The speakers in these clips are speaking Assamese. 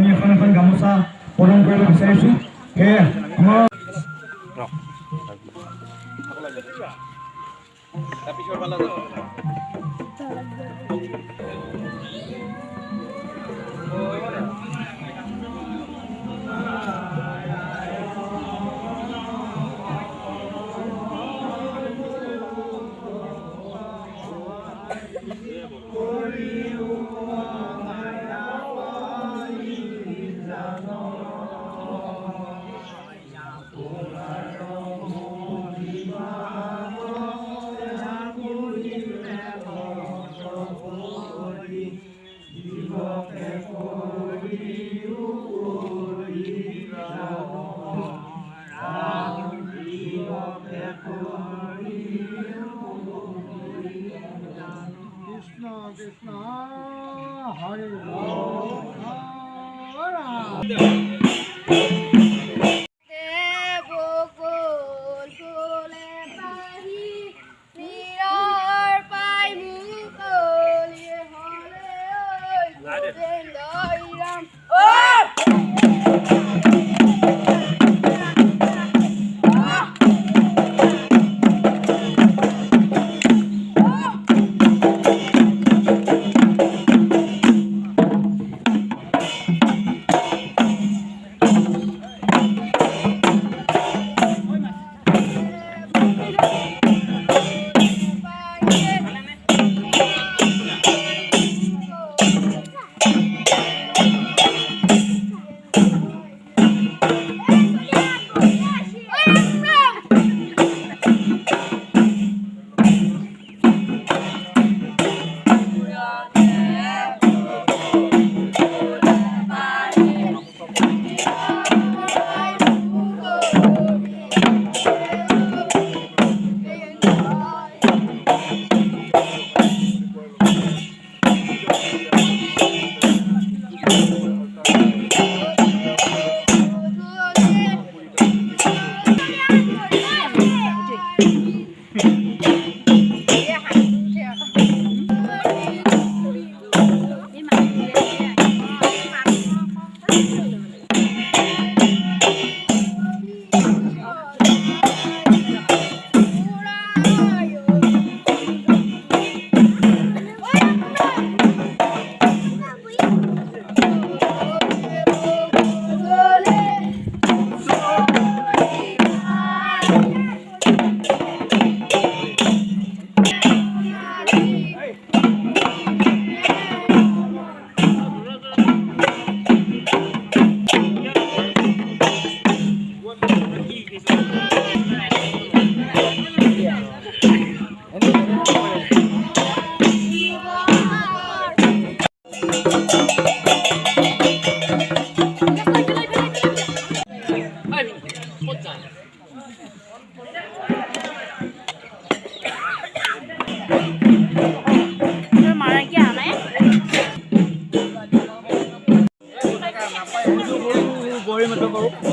আমি এখন এখন গামোচা প্ৰদান কৰিব বিচাৰিছোঁ। সেয়ে আমাৰ কৃষ্ণ হৰে ৰাম।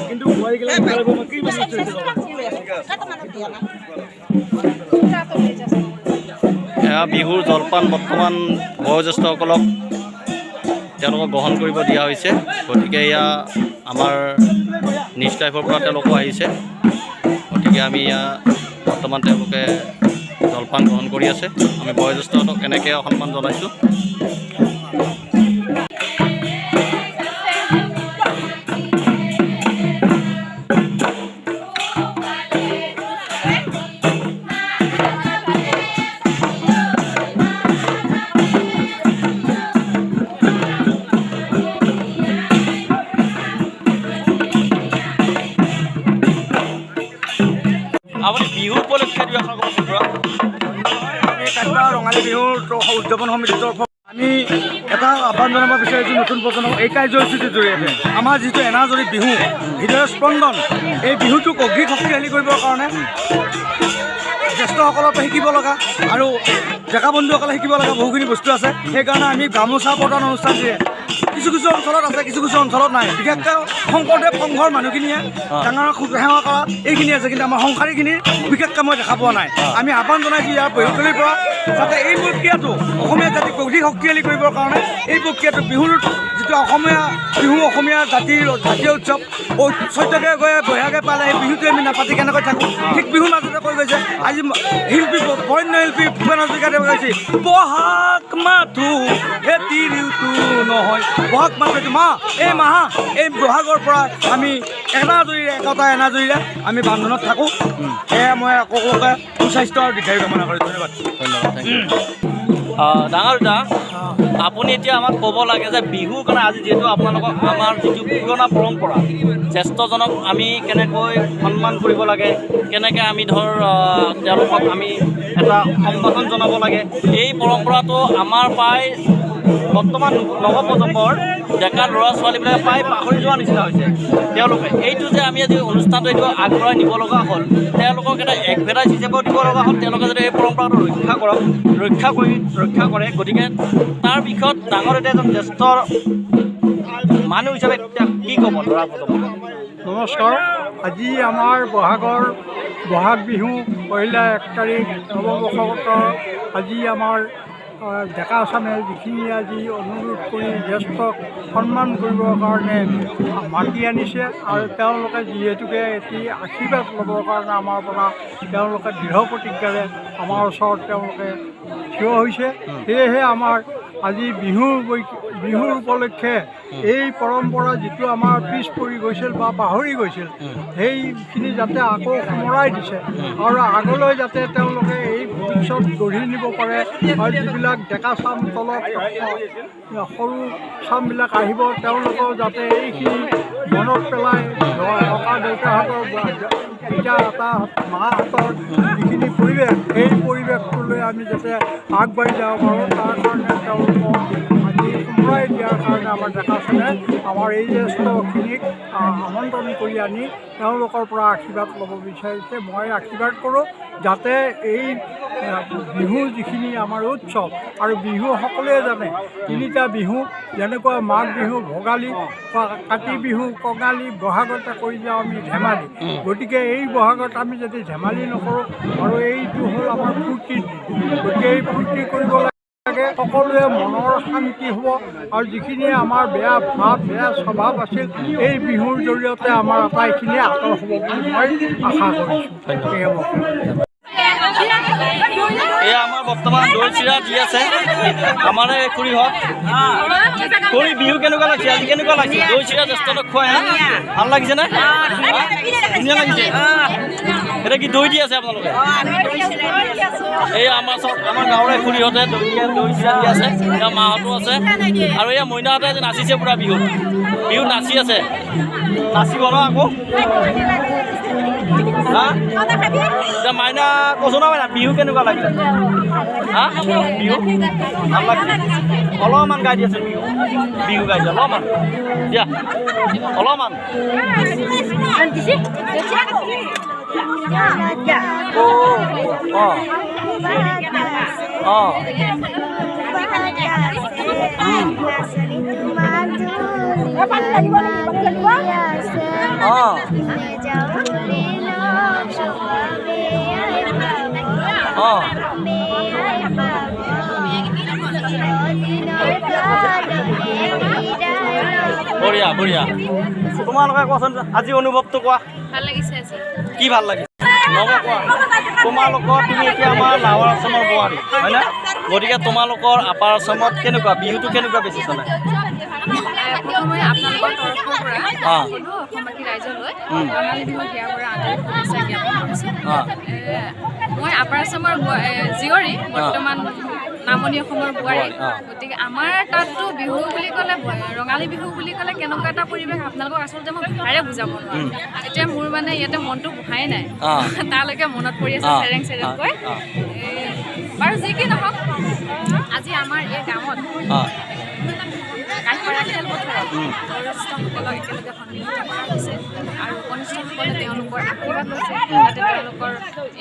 কিন্তু বিহুৰ জলপান বৰ্তমান বয়োজ্যেষ্ঠসকলক তেওঁলোকক গ্ৰহণ কৰিব দিয়া হৈছে। গতিকে এয়া আমাৰ নিজ টাইপৰ পৰা তেওঁলোকো আহিছে। গতিকে আমি এয়া বৰ্তমান তেওঁলোকে জলপান গ্ৰহণ কৰি আছে। আমি বয়োজ্যেষ্ঠহঁতক এনেকৈ সন্মান জনাইছোঁ। আপুনি বিহু উপলক্ষে ৰঙালী বিহুৰ উদযাপন সমিতিৰ তৰফত আমি এটা আহ্বান জনাব বিচাৰিছোঁ নতুন প্ৰজন্মক এই কাৰ্যসূচীটোৰ জৰিয়তে। আমাৰ যিটো এনাজৰী বিহু, হৃদয়ৰ স্পন্দন, এই বিহুটোক অধিক শক্তিশালী কৰিবৰ কাৰণে জ্যেষ্ঠসকলৰ পৰা শিকিব লগা আৰু ডেকা বন্ধুসকলে শিকিব লগা বহুখিনি বস্তু আছে। সেইকাৰণে আমি গামোচা প্ৰদান অনুষ্ঠানটিৰে কিছু কিছু অঞ্চলত আছে, কিছু কিছু অঞ্চলত নাই। বিশেষকৈ শংকৰদেৱ সংঘৰ মানুহখিনিয়ে ডাঙৰক সেৱা কৰা এইখিনি আছে, কিন্তু আমাৰ সংসাৰীখিনিৰ বিশেষকৈ মই দেখা পোৱা নাই। আমি আহ্বান জনাইছোঁ ইয়াৰ পৰিস্থিতিৰ পৰা যাতে এই প্ৰক্ৰিয়াটো অসমীয়া জাতিক অধিক শক্তিশালী কৰিবৰ কাৰণে এই প্ৰক্ৰিয়াটো বিহুৰ যিটো এতিয়া অসমীয়া বিহু অসমীয়া জাতীয় উৎসৱ চৈত্যকে গৈ বৈহাগে পালে সেই বিহুটোৱে আমি নাপাতি কেনেকৈ থাকোঁ ঠিক বিহুৰ মাজতে কৈ গৈছে আজি শিল্পী বৰেণ্য শিল্পী ভূপেন হাজৰিকাদেৱে কৈছে বহাগ মাহটো এটি ঋতু নহয় বহাগ মাহটো এইটো মাহ এই মাহ এই বহাগৰ পৰা আমি একতা এনাজৰীৰে আমি বান্ধোনত থাকোঁ সেয়ে মই সকলোকে সুস্বাস্থ্য আৰু দীৰ্ঘায়ু কামনা কৰিছোঁ ধন্যবাদ থেংক ইউ ডাঙৰ দা আপুনি এতিয়া আমাক ক'ব লাগে যে বিহুৰ কাৰণে আজি যিহেতু আপোনালোকক আমাৰ যিটো পুৰণা পৰম্পৰা জ্যেষ্ঠজনক আমি কেনেকৈ সন্মান কৰিব লাগে কেনেকৈ আমি তেওঁলোকক আমি এটা সম্বোধন জনাব লাগে এই পৰম্পৰাটো আমাৰ প্ৰায় বৰ্তমান নৱপ্ৰজন্মৰ ডেকা ল'ৰা ছোৱালীবিলাকে প্ৰায় পাহৰি যোৱাৰ নিচিনা হৈছে তেওঁলোকে এইটো যে আমি আজি অনুষ্ঠানটো এইটো আগবঢ়াই নিব লগা হ'ল তেওঁলোকক এটা এডভাৰটাইজ হিচাপেও দিব লগা হ'ল তেওঁলোকে যদি এই পৰম্পৰাটো ৰক্ষা কৰে গতিকে তাৰ বিষয়ত ডাঙৰ এজন জ্যেষ্ঠ মানুহ হিচাপে কি ক'ব ল'ৰা প্ৰজন্ম নমস্কাৰ আজি আমাৰ বহাগ বিহু পহিলা 1 তাৰিখ নৱবৰ্ষৰ আজি আমাৰ ডেকা চামে যিখিনি আজি অনুৰোধ কৰি জ্যেষ্ঠক সন্মান কৰিবৰ কাৰণে মাতি আনিছে আৰু তেওঁলোকে যিহেতুকে এটি আশীৰ্বাদ ল'বৰ কাৰণে আমাৰ পৰা তেওঁলোকে দৃঢ় প্ৰতিজ্ঞাৰে আমাৰ ওচৰত তেওঁলোকে থিয় হৈছে সেয়েহে আমাৰ আজি বিহুৰ উপলক্ষে এই পৰম্পৰা যিটো আমাৰ পিছ পৰি গৈছিল বা পাহৰি গৈছিল সেইখিনি যাতে আকৌ সোঁৱৰাই দিছে আৰু আগলৈ যাতে তেওঁলোকে এই ভৱিষ্যত গঢ়ি নিব পাৰে আৰু যিবিলাক ডেকা চাম তলত সৰু চামবিলাক আহিব তেওঁলোকেও যাতে এইখিনি মনত পেলাই ককা দেউতাহঁতৰ পিতা মাহঁতৰ যিখিনি পৰিৱেশ সেই পৰিৱেশটোলৈ আমি যাতে আগবাঢ়ি যাব পাৰোঁ তাৰ কাৰণে তেওঁলোকক আজি সোঁৱৰাই দিয়াৰ কাৰণে আমাৰ ডেকা চামে আমাৰ এই জ্যেষ্ঠখিনিক আমন্ত্ৰণ কৰি আনি তেওঁলোকৰ পৰা আশীৰ্বাদ ল'ব বিচাৰিছে মই আশীৰ্বাদ কৰোঁ যাতে এই বিহু যিখিনি আমাৰ উৎসৱ আৰু বিহু সকলোৱে জানে তিনিটা বিহু যেনেকুৱা মাঘ বিহু ভোগালী কাতি বিহু কঙালী বহাগতে কৰি যাওঁ আমি ধেমালি গতিকে এই বহাগত আমি যদি ধেমালি নকৰোঁ আৰু এইটো হ'ল আমাৰ ফূৰ্তিৰ দিন গতিকে এই ফূৰ্তি কৰিব লাগে সকলোৱে মনৰ শান্তি হ'ব আৰু যিখিনি আমাৰ বেয়া ভাৱ বেয়া স্বভাৱ আছিল এই বিহুৰ জৰিয়তে আমাৰ আটাইখিনি আঁতৰ হ'ব বুলি মই আশা কৰিছোঁ এয়া আমাৰ বৰ্তমান দৈ চিৰা দি আছে আমাৰ এই খুৰীহঁত খুৰী বিহু কেনেকুৱা লাগিছে আজি কেনেকুৱা লাগিছে দৈ চিৰা জ্যেষ্ঠক খুৱাই ভাল লাগিছেনে ধুনীয়া লাগিছে এতিয়া কি দৈ দি আছে আপোনালোকে এই আমাৰ গাঁৱৰে খুৰীহঁতে দৈ চিৰা দি আছে এতিয়া মাহঁতো আছে আৰু এয়া মইনাহঁতে আজি নাচিছে পূৰা বিহু নাচি আছে নাচিব ন আকৌ এতিয়া মাইনা কৈছো ন মাইনা বিহু কেনেকুৱা লাগিলে বিহু ভাল লাগিছে অলপমান গাই দি আছে বিহু গাই দিয়ে অলপমান দিয়া অলপমান বঢ়িয়া বঢ়িয়া তোমালোকে কোৱাচোন আজি অনুভৱটো কোৱা ভাল লাগিছে আজি কি ভাল লাগিছে কোৱা তোমালোকৰ তুমি এতিয়া আমাৰ লাৱাৰ আছামৰ বোৱাৰী হয়নে গতিকে তোমালোকৰ আপাৰ আছামত কেনেকুৱা বিহুটো কেনেকুৱা বেছি চলে প্ৰথমে আপোনালোকৰ তৰফৰ পৰা সকলো অসমবাসী ৰাইজলৈ ৰঙালী বিহু দিয়াৰ পৰা আন্তৰিক শুভেচ্ছা জ্ঞাপন কৰিছোঁ মই আপাৰ আছামৰ জীয়ৰী বৰ্তমান নামনি অসমৰ বোৱাৰী গতিকে আমাৰ তাততো বিহু বুলি ক'লে ৰঙালী বিহু বুলি ক'লে কেনেকুৱা এটা পৰিৱেশ আপোনালোকক আচলতে মই ভাষাৰে বুজাব নোৱাৰোঁ এতিয়া মোৰ মানে ইয়াতে মনটো বহাই নাই তালৈকে মনত পৰি আছে চেৰেংকৈ বাৰু যি কি নহওক আজি আমাৰ এই গাঁৱত কাঠপাৰা খেলপথাৰত বয়োজ্যেষ্ঠসকলক একেলগে সন্মিলিত কৰা হৈছে আৰু কনিষ্ঠসকলে তেওঁলোকৰ আশীৰ্বাদ লৈছে যাতে তেওঁলোকৰ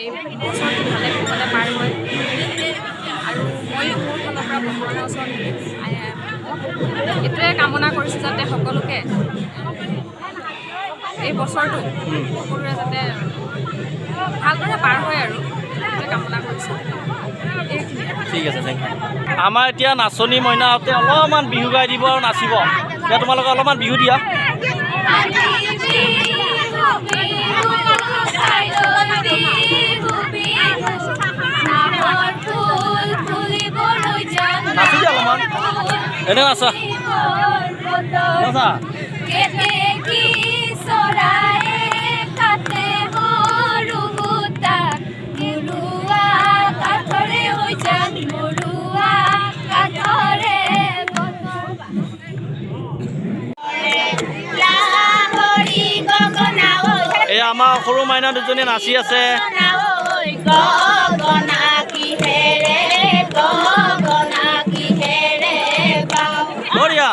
এই বছৰটো ভালে কুশলে পাৰ হয় আৰু ময়ো মোৰ ফালৰ পৰা ভগৱানৰ ওচৰত এইটোৱে কামনা কৰিছোঁ যাতে সকলোকে এই বছৰটো সকলোৰে যাতে ভালদৰে পাৰ হয় আৰু এইটোৱে কামনা কৰিছোঁ ঠিক আছে থেংক ইউ আমাৰ এতিয়া নাচনী মইনাহঁতে অলপমান বিহু গাই দিব আৰু নাচিব এতিয়া তোমালোকে অলপমান বিহু দিয়া নাচি দিয়া অলপমান এনে নাচা নাচা এই আমাৰ সৰু মাইনা দুজনী নাচি আছে বঢ়িয়া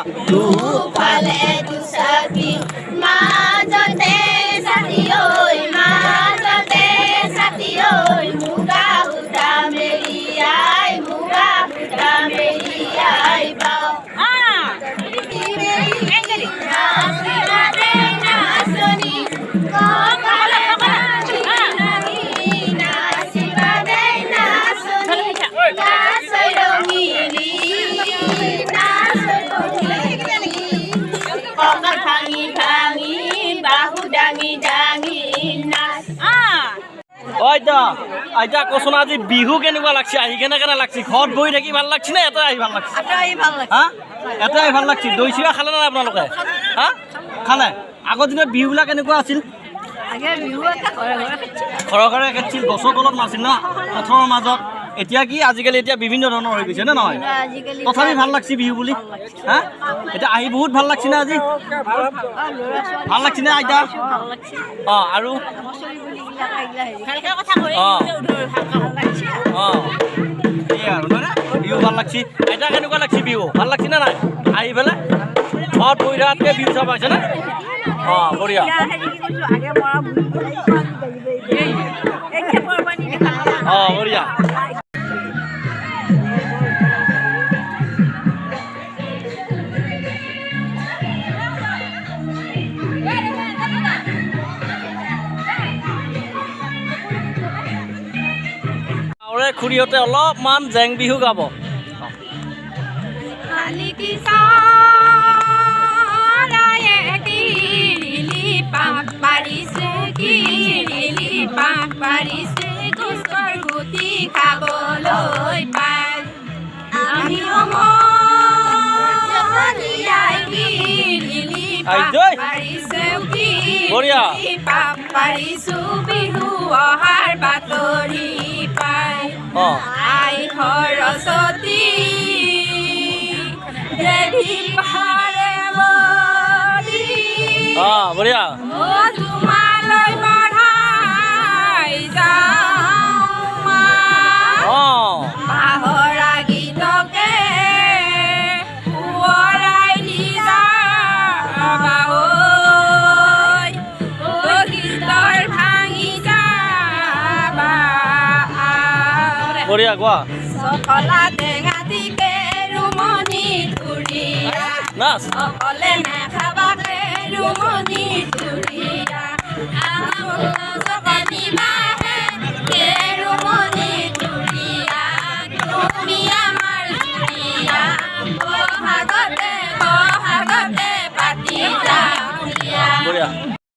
আইতা কচোন আজি বিহু কেনেকুৱা লাগছে আহি কেনে লাগছে ঘৰত বহি থাকি ভাল লাগছে নে এটা আহি ভাল লাগছে হা এটাই ভাল লাগছে দৈ চিৰা খালে নাই আপোনালোকে হা খালে আগৰ দিনত বিহুবিলাক কেনেকুৱা আছিল ঘৰে ঘৰে খেতিছিল গছৰ তলত নাছিল না পথাৰৰ মাজত এতিয়া কি আজিকালি এতিয়া বিভিন্ন ধৰণৰ হৈ গৈছে নে নহয় তথাপি ভাল লাগছে বিহু বুলি হা এতিয়া আহি বহুত ভাল লাগছে নে আজি ভাল লাগছে নে আইতা অঁ আৰু বিহু ভাল লাগছে আইতা কেনেকুৱা লাগছে বিহু ভাল লাগছে নে নাই আহি পেলাই ঘৰত বহি থকাতকৈ বিহু চাব পাইছে নে অঁ বঢ়িয়া অঁ বঢ়িয়া খুৰীহঁতে অলপমান জেং বিহু গাব খাবলৈ পাই আমি পাৰিছো বিহু অহাৰ বাতৰি পাই আই সৰস্বতী দেৱী পাহাৰে বঢ়িয়া তোমালৈ বঢ়াই যাওঁ পাহৰা গীতকে সোঁৱৰাই দি যাবা গীতৰ ভাঙি যাবা বঢ়িয়া কোৱা চকলা টেঙা দিকে ৰুমনি ধুৰীয়া নাচ অকলে নাখাবাকে ৰুমনি ধুৰীয়া চকলি বা